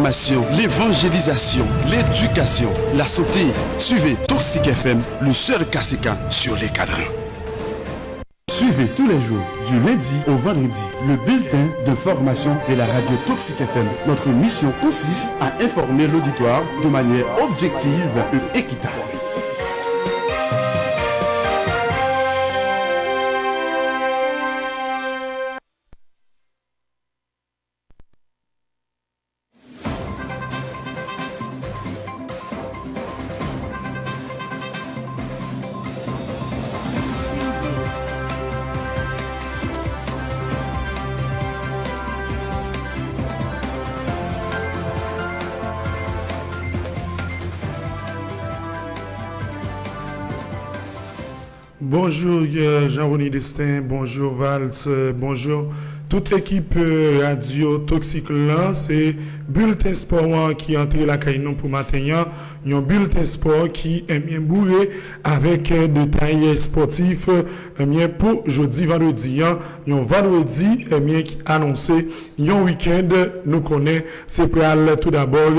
l'information, l'évangélisation, l'éducation, la santé. Suivez Toxic FM, le seul caséquin sur les cadrans. Suivez tous les jours, du lundi au vendredi, le bulletin de formation de la radio Toxic FM. Notre mission consiste à informer l'auditoire de manière objective et équitable. Bonjour Jean-René Destin, bonjour Vals, bonjour toute l'équipe radio Toxic là, c'est bulletin sport qui entre la caïnon pour matin, un bulletin sport qui est bien bourré avec détails sportifs pour jeudi vendredi, un vendredi qui annoncé un week-end nous connaît c'est pour tout d'abord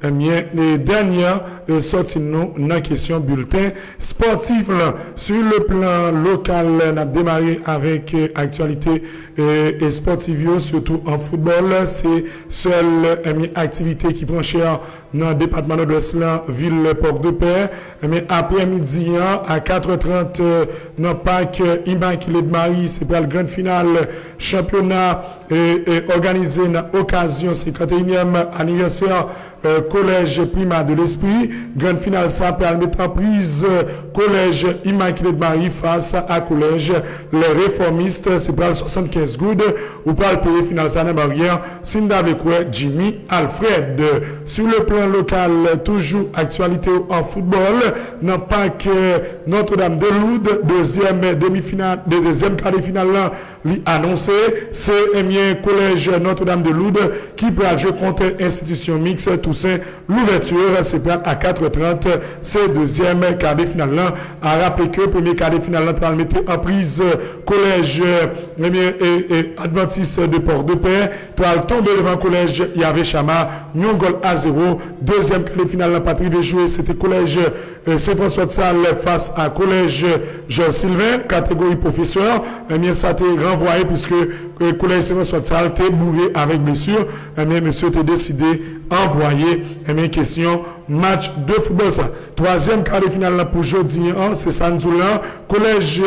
les dernières sorties nous dans question bulletin sportif là sur le plan local on a démarré avec actualité et sportive surtout en football c'est seule activité qui prend cher dans le département de l'Ouest ville Port-de-Paix mais après-midi à 4h30 dans le parc Immaculée de Marie c'est pour la grande finale championnat organisé dans l'occasion 51e anniversaire collège primaire de l'esprit grande finale ça pour mettre en prise collège Immaculée de Marie face à collège les réformistes c'est pour 75 goudes ou pour le payer finale ça dans barrière Sinda avec Jimmy Alfred sur le plan local toujours actualité en football dans le parc Notre-Dame de Lourdes deuxième demi-finale deuxième quart de finale là annoncé c'est collège Notre-Dame de Lourdes qui peut jouer contre institution mixte Toussaint l'ouverture c'est à 4h30 c'est deuxième quart de finale là à rappeler que premier quart de finale là mettre en prise collège Adventiste de Port-de-Paix pour tomber devant collège Yahvé Chama un goal à 0 deuxième quart de finale la patrie de jouer c'était collège Saint-François de Sales face à collège Jean-Sylvain catégorie professeur ça a été renvoyé puisque collège Saint-François de Sales était bourré avec blessure monsieur était décidé envoyer question match de football ça troisième quart de finale là pour jeudi c'est Sandoula collège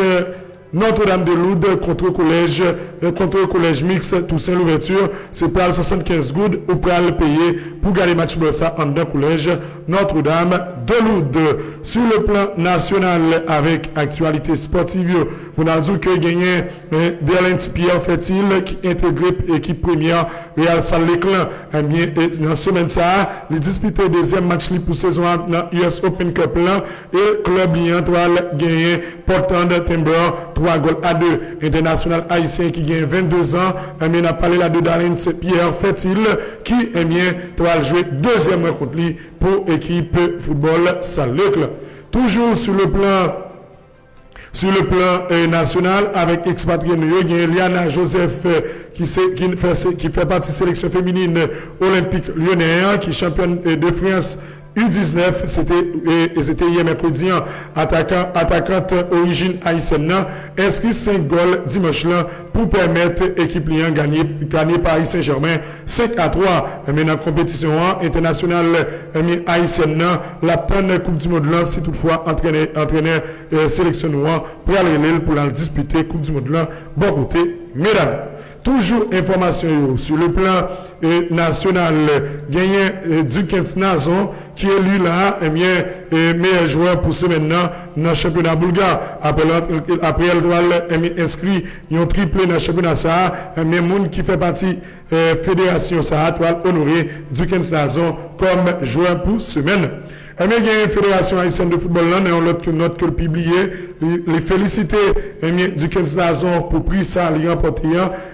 Notre-Dame de Lourdes contre collège mixte Toussaint l'ouverture c'est pour 75 goudes ou pour le payer pour gagner match de ça en deux collège Notre-Dame de Lourdes sur le plan national avec actualité sportive on a dit que gagné Delent Pierre Fertil qui intégré équipe première Real Salle Leclan dans semaine ça les disputer deuxième match pour saison dans US Open Cup là et club Lyon gagné Portland Timber 3 goals à 2 international haïtien qui gagne 22 ans on a parlé là de Delent Pierre Fertil qui va jouer deuxième rencontre pour équipe football Salle Leclan toujours sur le plan national avec expatrié il y a Liana Joseph qui fait partie de la sélection féminine olympique lyonnais qui championne de France U19 c'était hier mercredi attaquante origine haïtienne inscrit 5 goals dimanche là pour permettre équipe Lyon gagner Paris Saint-Germain 5-3 mais dans la compétition internationale haïtienne la peine coupe du monde là c'est toutefois entraîneur sélectionneur pour aller pour la disputer coupe du monde là bon côté mesdames. Toujours information sur le plan national gagné Dukens Nazon qui est élu là meilleur joueur pour ce maintenant dans le championnat bulgare après elle doit inscrit un triplé dans le championnat ça mais monde qui fait partie fédération ça doit honorer Dukens Nazon comme joueur pour semaine. Il y a une fédération haïtienne de football là, on l'autre note que le publié, les féliciter Dukens Nazon pour prix ça, les remporter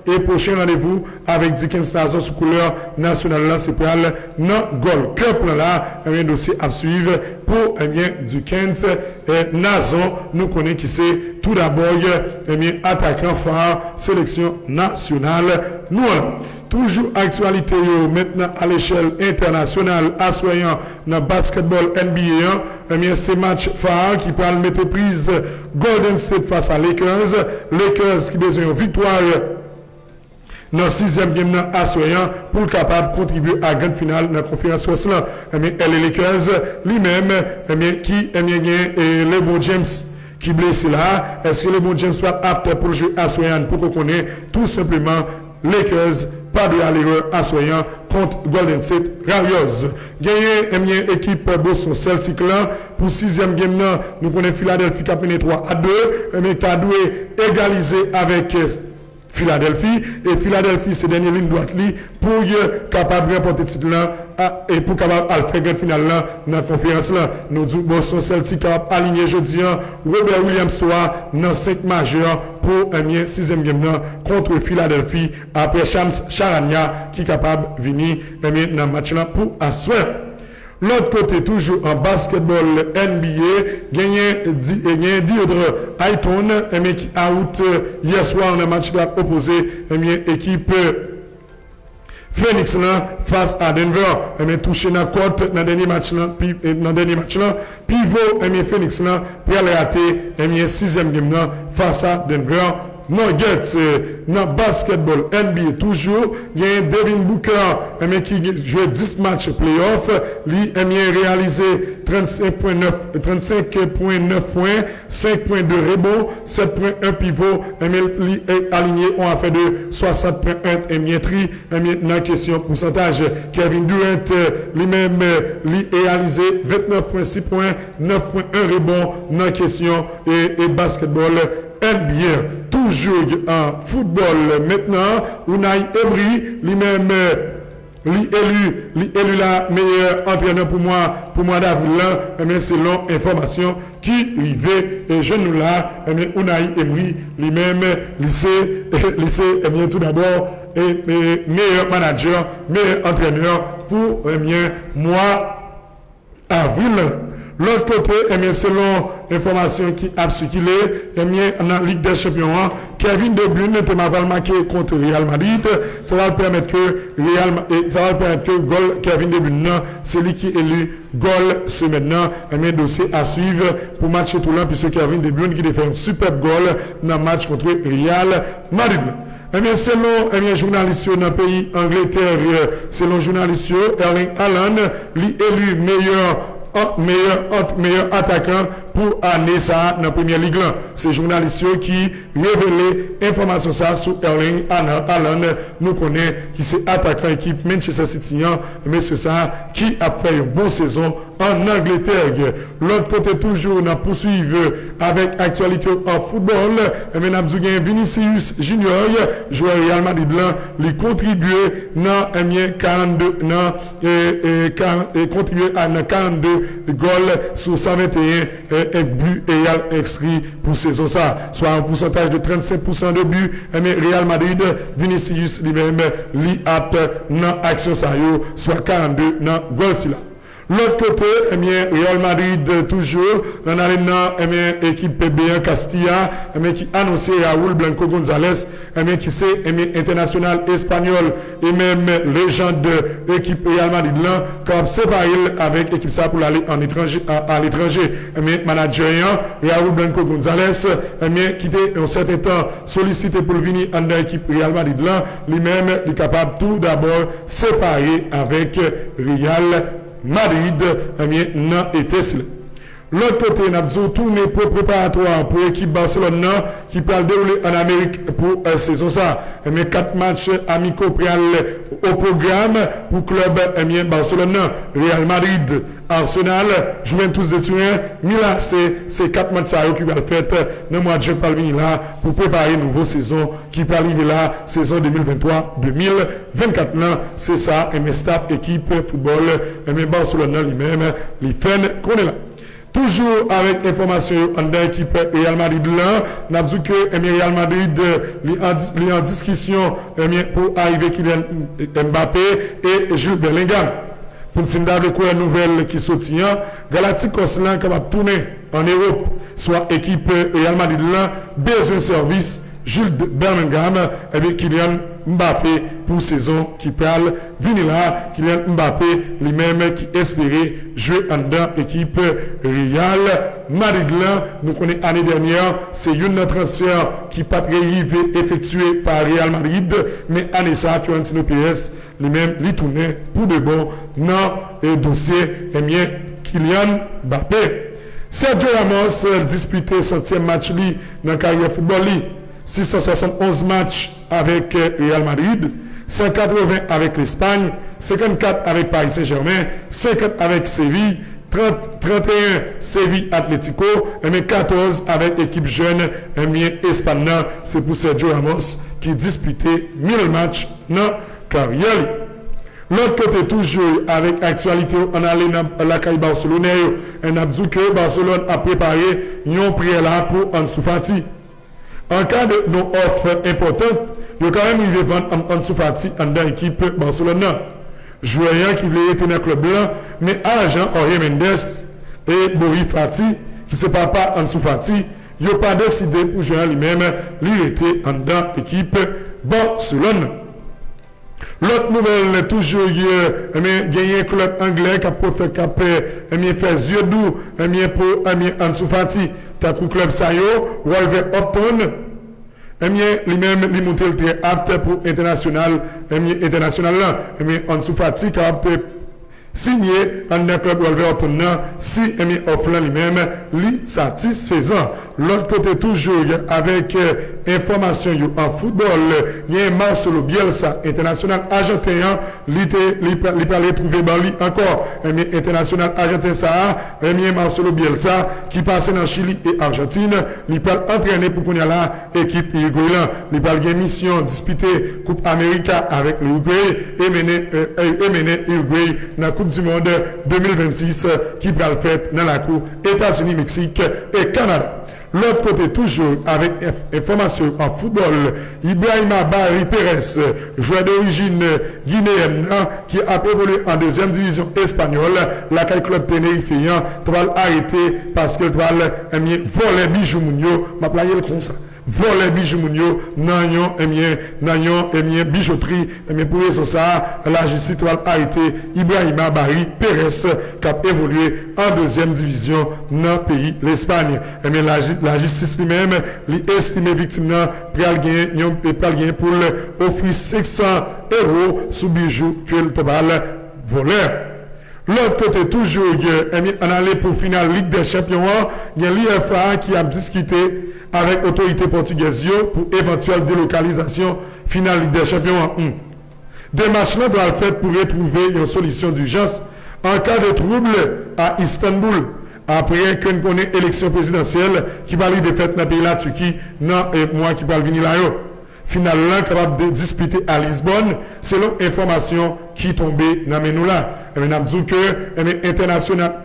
et prochain rendez-vous avec Dukens Nazon sous couleur nationale là, c'est pour aller dans Gold Cup là, un dossier à suivre pour Dukens Nazon, nous connaissons qui c'est tout d'abord attaquant phare sélection nationale nous. toujours actualité maintenant à l'échelle internationale, assoyant dans le basketball NBA, c'est match phare qui peut mettre prise Golden State face à Lakers. Lakers qui besoin de victoire dans le 6e game assoyant pour capable de contribuer à la grande finale dans la conférence ouest. Les Lakers lui-même qui LeBron James qui blessé là, est-ce que LeBron James soit apte pour jouer à Soyan pour qu'on connaisse tout simplement Lakers pas de l'erreur à Soyan contre Golden State Warriors. Gagné équipe Boston Celtics là pour 6e game là, nous connaissons Philadelphie qui a mené 3-2, mais qui a dû égaliser avec Philadelphie et Philadelphie c'est dernière ligne droite li pour capable de remporter titre là et pour capable de faire grand finale là dans la conférence là nous disons Boston Celtics capable aligner jeudi Robert Williams soit dans 5 majeurs pour un 6e game là contre Philadelphie après Shams Charania qui capable venir dans match là pour asseoir. L'autre côté, toujours en basketball NBA, gagné Diodre Ayton, qui a out hier soir dans le match opposé, équipe Phoenix là, face à Denver, touché dans la côte dans le dernier match là, pivot, Phoenix là, pour aller rater, 6e game là, face à Denver. Nuggets dans basketball NBA toujours il y a Devin Booker qui joue 10 matchs playoff lui réalisé 35.9 points 5.2 rebonds 7.1 pivot lui est aligné on a fait de 60.1 tri dans question pourcentage Kevin Durant lui-même lui réalisé 29.6 points 9.1 rebonds dans question et basketball NBA. Toujours en football maintenant, Unai Emery lui-même élu la meilleure entraîneur pour moi d'avril là, selon information qui arrivait et je nous là, Unai Emery lui-même lycée tout d'abord meilleur manager, meilleur entraîneur pour mois avril. L'autre côté, selon information qui a circulé, dans la Ligue des Champions, Kevin De Bruyne n'était pas marqué contre Real Madrid. Ça va permettre que goal Kevin De Bruyne, c'est lui qui est élu goal ce maintenant. Dossier à suivre pour matcher tout l'an, puisque Kevin De Bruyne qui a fait un superbe goal dans le match contre Real Madrid. Selon un journaliste dans le pays Angleterre, selon journaliste Erling Haaland, lui élu meilleur attaquant pour année ça dans la première ligue là. C'est journaliste qui révélé information ça sur Erling Haaland nous connaît qui c'est attaquant équipe Manchester City mais c'est ça qui a fait une bonne saison en Angleterre. L'autre côté toujours on a poursuivre avec actualité en football mais n'a Vinicius Junior joueur Real Madrid là lui contribuer dans 42 et contribuer à 42 goals sur 121 buts et inscrits pour saison ça, soit un pourcentage de 35% de buts. Mais Real Madrid, Vinicius lui-même, lui apte dans l'action ça, soit 42 dans goal là. L'autre côté, Real Madrid toujours dans l'équipe PB1 Castilla, qui a annoncé Raúl Blanco González, qui c'est international espagnol et même légende de l'équipe Real Madrid là, comme séparé avec l'équipe ça pour aller à l'étranger. Manager Raúl Blanco González, qui était un certain temps sollicité pour venir dans l'équipe Real Madrid là, lui-même est capable tout d'abord séparer avec Real Madrid, n'a été cela. L'autre côté, nous avons tourné pour préparatoire pour l'équipe Barcelone qui peut dérouler en Amérique pour saison ça. 4 matchs amicaux au programme pour club Barcelone, Real Madrid, Arsenal, Juventus de Turin, Milan. C'est 4 matchs qui vont faire dans le mois de juin là pour préparer une nouvelle saison qui peut arriver là, saison 2023-2024 là. C'est ça, et mes staff équipe football, Barcelone lui-même, les fans qu'on est là. Toujours avec information en l'équipe Real Madrid là, n'a dit que Real Madrid est en discussion pour arriver Kylian Mbappé et Jude Bellingham. Pour une nouvelle qui sortit, Galacticos là capable de tourner en Europe, soit équipe Real Madrid là, besoin de service Jules Bellingham, et bien Kylian Mbappé pour saison qui parle venir là. Kylian Mbappé lui-même qui espérait jouer en dedans équipe Real Madrid là. Nous connaissons l'année dernière, c'est une transfert qui pas arrivé effectué par Real Madrid, mais année ça Florentino Pérez lui-même lui tournait pour de bon dans le dossier bien Kylian Mbappé. Sergio Ramos disputé 100e match dans la carrière football 671 matchs avec Real Madrid, 180 avec l'Espagne, 54 avec Paris Saint-Germain, 50 avec Séville, 31 Séville Atlético, et 14 avec l'équipe jeune Espagne. C'est pour Sergio Ramos qui disputé 1000 matchs dans la carrière. L'autre côté, toujours avec actualité, on a allé dans la caille Barcelone, on a dit que Barcelone a préparé un prêt là pour Ansu Fati. En cas de non-offre importante, il y a quand même eu vendre Ansu Fati dans l'équipe Barcelone. Joueur qui voulait être dans le club blanc, mais agent Jorge Mendes et Boris Fati, qui ne sait pas Ansu Fati, ils n'ont pas décidé pour jouer lui-même, lui était dans l'équipe Barcelone. L'autre nouvelle, toujours, il y a un club anglais qui a fait yeux doux pour Ansu Fati. T'as un club Sayo, Wolverhampton, lui-même, il monte très apte pour international là. Ansu Fati qui a signé en un club Wolverhampton si offre lui-même lui satisfaisant. L'autre côté toujours avec information en football, il y a Marcelo Bielsa international argentin, il parlait trouver Bali encore international argentin ça, Marcelo Bielsa qui passe dans Chili et Argentine, il peut entraîner pour qu'on y a là équipe uruguayen, il parle de mission disputée Coupe América avec l'Uruguay et mener Uruguay dans la Coupe du Monde 2026 qui va le faire dans la Coupe États-Unis, Mexique et Canada. L'autre côté, toujours avec information en football, Ibrahima Barry Pérez, joueur d'origine guinéenne, qui a évolué en deuxième division espagnole, la club Ténériféen, doit arrêter parce qu'il doit voler bijoux mounio, m'a playé le comme ça. Voler bijoux mounio, nanyon, bijouterie, pour raison ça, la justice doit arrêter Ibrahima Barry Pérez, qui a évolué en deuxième division dans le pays, l'Espagne. La justice lui-même, l'estimé victime pour gagner pour offrir 500 € sous bijoux que le tabal voleur. L'autre côté, toujours, on allait pour finale Ligue des Champions, il y a l'IFA qui a discuté avec l'autorité portugaise pour éventuelle délocalisation finale Ligue des Champions 1. Des matchs-là doivent être faits pour retrouver une solution d'urgence en cas de trouble à Istanbul. Après qu'on connaît l'élection présidentielle qui va arriver faite dans le pays la Turquie, dans et mois qui va venir là. Finalement, capable de disputer à Lisbonne, selon information qui tombait dans nous là. Et nous avons dit que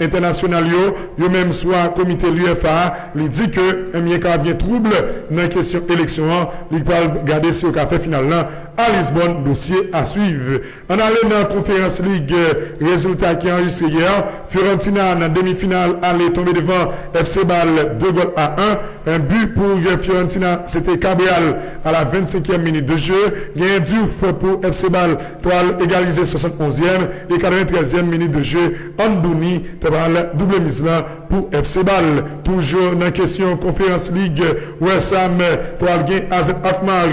international yo même soit comité l'UFA, il dit que il y a bien trouble dans la question élection, il va regarder si au café final là à Lisbonne, dossier à suivre. On allait dans la conférence Ligue, résultat qui a enregistré hier, Fiorentina en demi-finale allait tomber devant FC Bâle 2-1. Un but pour Fiorentina, c'était Cabral à la 25e minute de jeu. Il y a un Diouf pour FC Bâle, toile égalisé 71e et 93e minute de jeu. Andouni, toile double mise là pour FC Bâle. Toujours dans la question Conférence Ligue, West Ham, toile gain AZ Alkmaar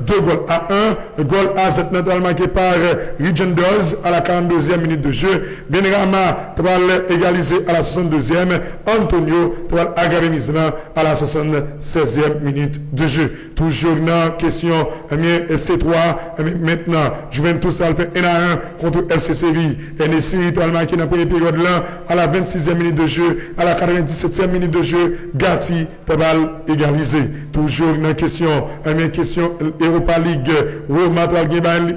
2-1. Goal AZ naturellement marqué par Legenders à la 42e minute de jeu. Benrahma, toile égalisé à la 62e. Antonio, toile aggravé mise là à la 76e minute de jeu. Toujours dans la question C3, maintenant, Juventus a fait 1-1 contre FC Séville. NSI a marqué dans la première période là, à la 26e minute de jeu, à la 97e minute de jeu, Gatti, tabal égalisé. Toujours dans la question Europa League, Roma, toile gagné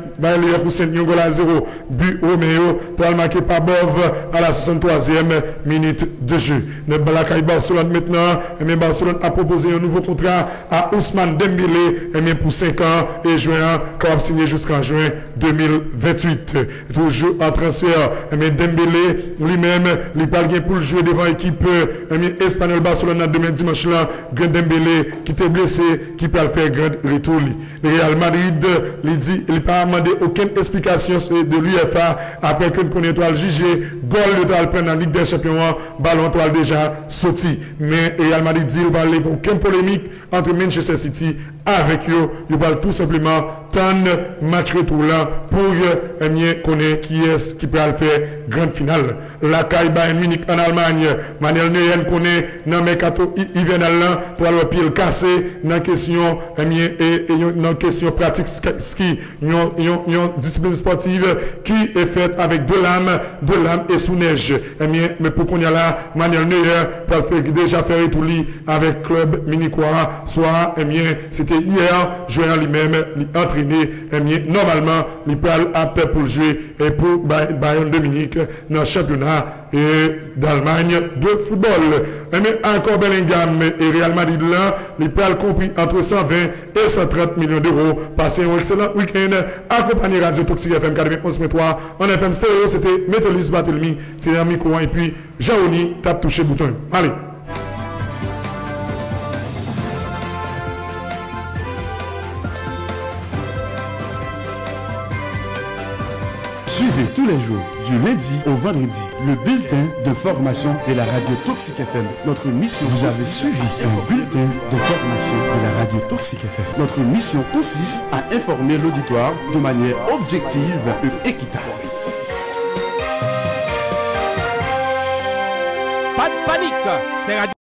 pour 5 goals à 0. But Romeo, toile marqué par Bov à la 63e minute de jeu. Dans la Barcelone maintenant, Barcelone a proposé un nouveau contrat à Ousmane Dembélé pour 5 ans et juin, qui va signer jusqu'en juin 2028. Toujours en transfert, Dembélé lui-même, il parle pour jouer devant l'équipe l'équipe espagnole Barcelone demain dimanche là, Grand Dembélé qui était blessé, qui peut faire grand retour. Le Real Madrid, il dit, il n'a pas demandé aucune explication de l'UEFA après que qu'on étoile jugé, goal l'étoile prendre en Ligue des Champions, ballon étoile déjà sorti. Mais Real Madrid dit, il va aller aucune polémique entre Manchester City avec eux. Il va tout simplement tendre match retour là pour connaître qui est qui peut faire grande finale. La CAI Bayern Munich en Allemagne, Manuel Neuer connaît dans mercato hivernal là pour le pied cassé dans question dans question pratique ski, une discipline sportive qui est faite avec deux lames et sous neige. Mais pour qu'on y a là, Manuel Neuer peut faire déjà faire tout lit avec club munichois, soit c'était hier joueur lui-même entraîné normalement il peut apte pour jouer et pour Bayern de Munich dans le championnat d'Allemagne de football. Mais encore Bellingham et Real Madrid là, il peut compris entre 120 et 130 millions d'euros. Passez un excellent week-end accompagné Radio Toxic FM 91.3 en FM stéréo. C'était Métolis Barthélemy qui est en micro et puis Jaoni tape toucher bouton. Allez. Suivez tous les jours, du lundi au vendredi, le bulletin d'information de la radio Toxic FM. Notre mission, vous avez suivi un bulletin d'information de la radio Toxic FM. Notre mission consiste à informer l'auditoire de manière objective et équitable. Pas de panique, c'est radio.